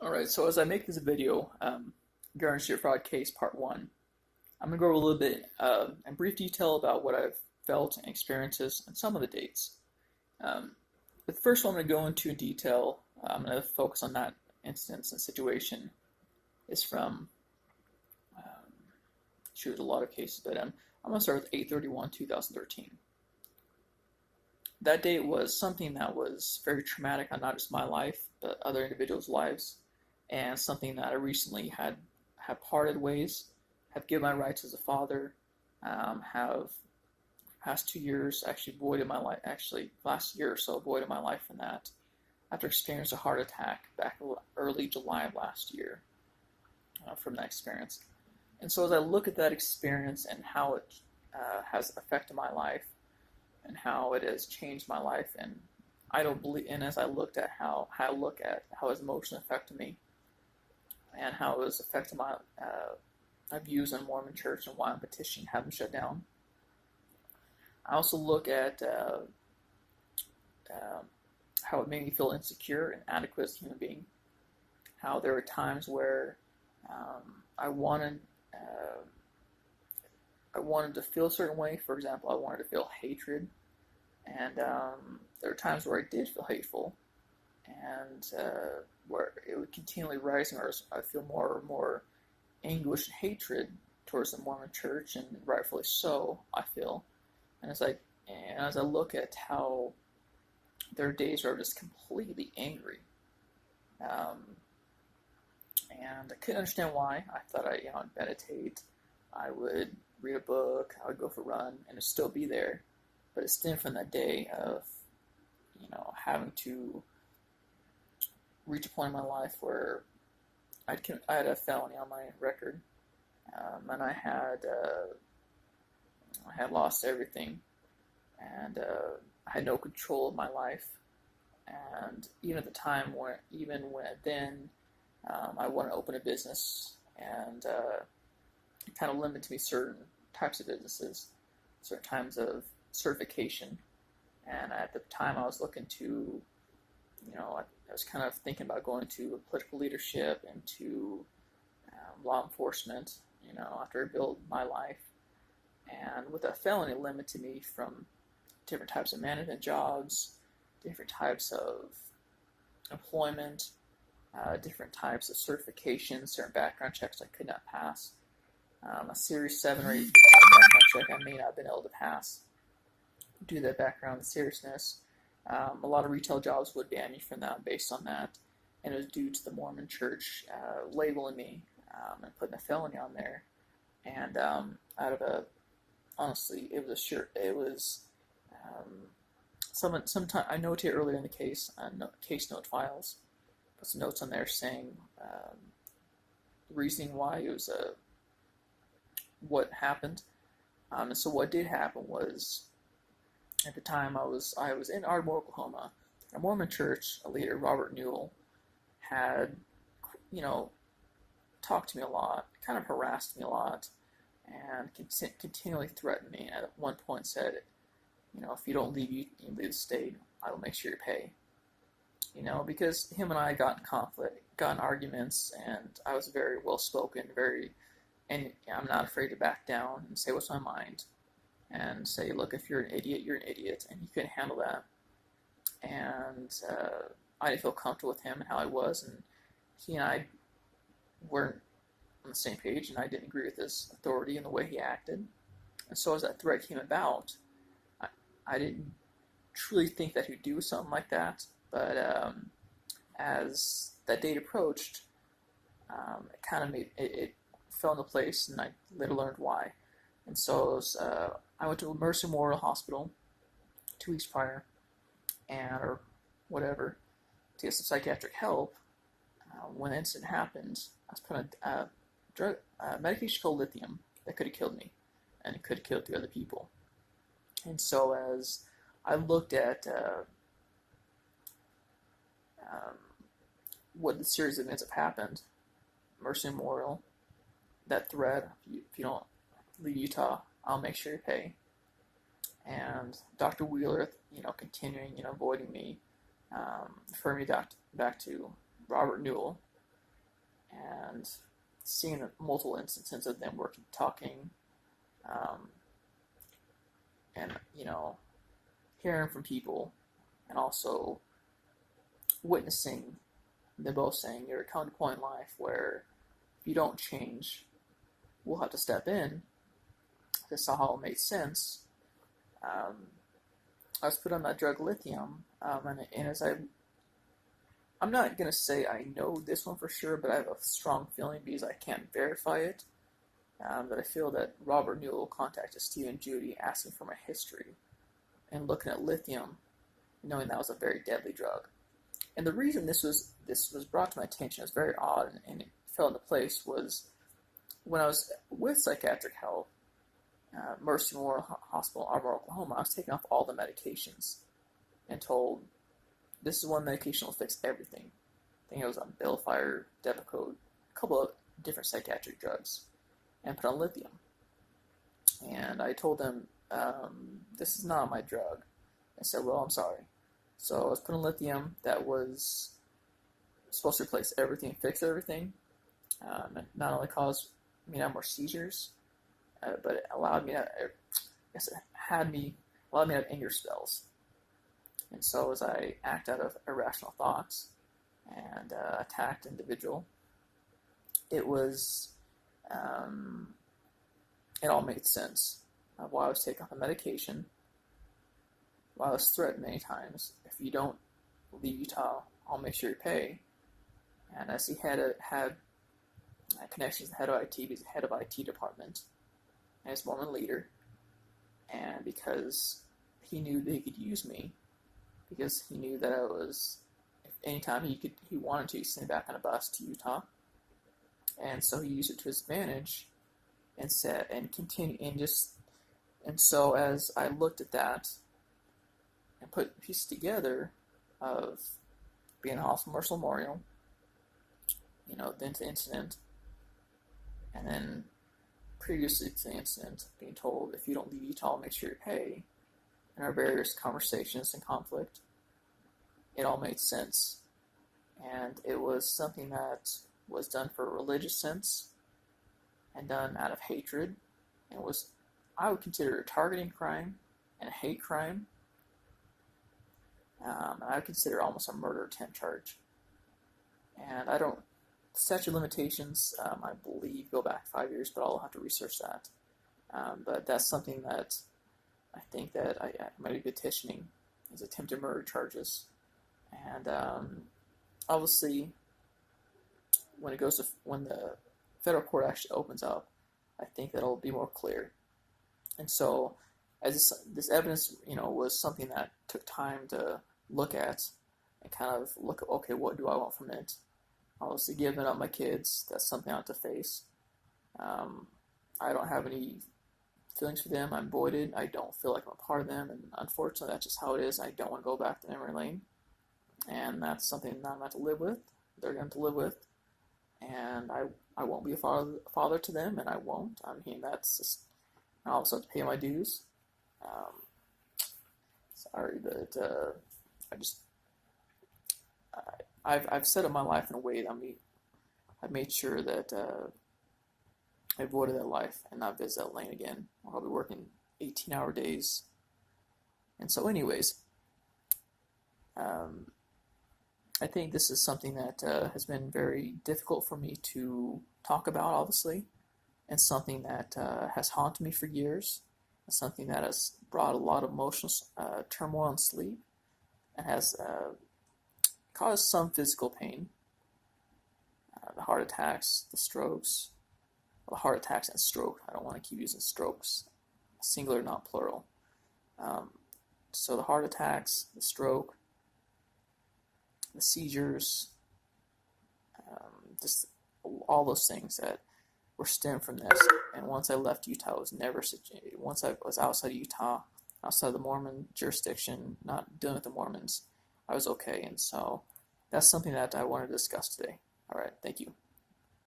Alright, so as I make this video, Guardianship Fraud Case Part 1, I'm going to go over a little bit in brief detail about what I've felt and experiences and some of the dates. The first one I'm going to go into in detail, I'm going to focus on that instance and situation, is from, a lot of cases, but I'm going to start with 8/31/2013. That date was something that was very traumatic on not just my life, but other individuals' lives, and something that I recently have parted ways, have given my rights as a father, have past 2 years actually voided my life, actually last year or so voided my life from that, after experiencing a heart attack back early July of last year from that experience. And so as I look at that experience and how it has affected my life, and how it has changed my life, and I don't believe, and as I looked at how his emotion affected me, and how it was affecting my views on Mormon Church and why I'm petitioning to have them shut down. I also look at how it made me feel insecure and inadequate as a human being. How there were times where I wanted to feel a certain way. For example, I wanted to feel hatred, and there were times where I did feel hateful, and where it would continually rise, or I feel more and more anguish and hatred towards the Mormon Church, and rightfully so, I feel. And as I look at how there are days where I'm just completely angry, and I couldn't understand why. I thought I'd meditate, I would read a book, I would go for a run, and it'd still be there. But it stemmed from that day of, having to reach a point in my life where I had a felony on my record, and I had lost everything, and I had no control of my life. And even at the time, I wanted to open a business, and it kind of limited me certain types of businesses, certain types of certification. And at the time, I was looking to, I was kind of thinking about going to political leadership and to law enforcement, after I built my life. And with a felony, it limited me from different types of management jobs, different types of employment, different types of certifications, certain background checks I could not pass. A Series 7 or 8 background check I may not have been able to pass due to that background and seriousness. A lot of retail jobs would ban me from that based on that, and it was due to the Mormon Church labeling me and putting a felony on there. And honestly, it was sometime I noted earlier in the case, case note files, put some notes on there saying the reasoning why it was what happened. And so what did happen was, at the time I was in Ardmore, Oklahoma. A Mormon church, a leader, Robert Newell, had, talked to me a lot, kind of harassed me a lot, and continually threatened me. And at one point said, if you don't leave, you leave the state, I will make sure you pay. Because him and I got in conflict, got in arguments, and I was very well spoken, and I'm not afraid to back down and say what's on my mind, and say, look, if you're an idiot, you're an idiot, and he couldn't handle that. And I didn't feel comfortable with him and how I was, and he and I weren't on the same page, and I didn't agree with his authority and the way he acted. And so as that threat came about, I didn't truly think that he'd do something like that, but as that date approached, it kind of it fell into place, and I later learned why. And so I went to Mercy Memorial Hospital 2 weeks prior, or whatever, to get some psychiatric help. When the incident happened, I was put on a medication called lithium that could have killed me, and it could have killed 3 other people. And so as I looked at what the series of events have happened, Mercy Memorial, that threat, if you don't leave Utah, I'll make sure you pay. And Dr. Wheeler, continuing, avoiding me, referring me back to Robert Newell, and seeing multiple instances of them working, talking, um, and hearing from people, and also witnessing them both saying, "You're coming to a point in life where if you don't change, we'll have to step in." I saw how it made sense. Um, I was put on that drug lithium, and I'm not gonna say I know this one for sure, but I have a strong feeling because I can't verify it. That I feel that Robert Newell contacted Steve and Judy asking for my history and looking at lithium, knowing that was a very deadly drug. And the reason this was brought to my attention, it was very odd and it fell into place, was when I was with psychiatric health, Mercy Memorial Hospital, Arbor, Oklahoma. I was taking off all the medications and told this is one medication will fix everything. I think it was on Bellfire, Depakote, a couple of different psychiatric drugs, and put on lithium. And I told them, this is not my drug. I said, well, I'm sorry. So I was put on lithium that was supposed to replace everything, fix everything. It not only caused me to have more seizures, but it allowed me to, I guess it allowed me to have anger spells. And so as I act out of irrational thoughts and attacked individual, it was, it all made sense of why I was taking off the medication, why I was threatened many times. If you don't leave Utah, I'll make sure you pay. And as he had connections to the head of IT, he's the head of IT department, and he's a Mormon leader. And because he knew that he could use me, because he knew that I was, if anytime he wanted to, send me back on a bus to Utah. And so he used it to his advantage, and said, and continue, and so as I looked at that and put pieces together of being a hospital Mercy Memorial, then to the incident, and then previously to the incident, being told, if you don't leave Utah, I'll make sure you pay, and our various conversations and conflict, it all made sense. And it was something that was done for a religious sense and done out of hatred, and was, I would consider, a targeting crime and a hate crime. And I would consider almost a murder attempt charge. And I don't, statute of limitations, I believe, go back 5 years, but I'll have to research that. But that's something that I think that I might be petitioning, is attempted murder charges. And obviously, when the federal court actually opens up, I think that'll be more clear. And so, as this evidence, was something that took time to look at and kind of look at, okay, what do I want from it? Obviously, giving up my kids, that's something I have to face. I don't have any feelings for them. I'm voided. I don't feel like I'm a part of them, and unfortunately, that's just how it is. I don't want to go back to memory lane, and that's something that I'm going to have to live with. They're going to live with, and I won't be a father to them, and I won't. I mean, that's just, I also have to pay my dues. Sorry, but I've set up my life in a way that I've made sure that I avoided that life and not visit that lane again. I'll be working 18-hour days. And so anyways, I think this is something that has been very difficult for me to talk about, obviously, and something that has haunted me for years, and something that has brought a lot of emotional turmoil and sleep, and has caused some physical pain. The heart attacks, the strokes, the heart attacks and stroke. I don't want to keep using strokes, singular, not plural. So the heart attacks, the stroke, the seizures, just all those things that were stemmed from this. And once I left Utah, I was never, once I was outside of Utah, outside of the Mormon jurisdiction, not dealing with the Mormons, I was okay. And so that's something that I wanted to discuss today. All right, thank you.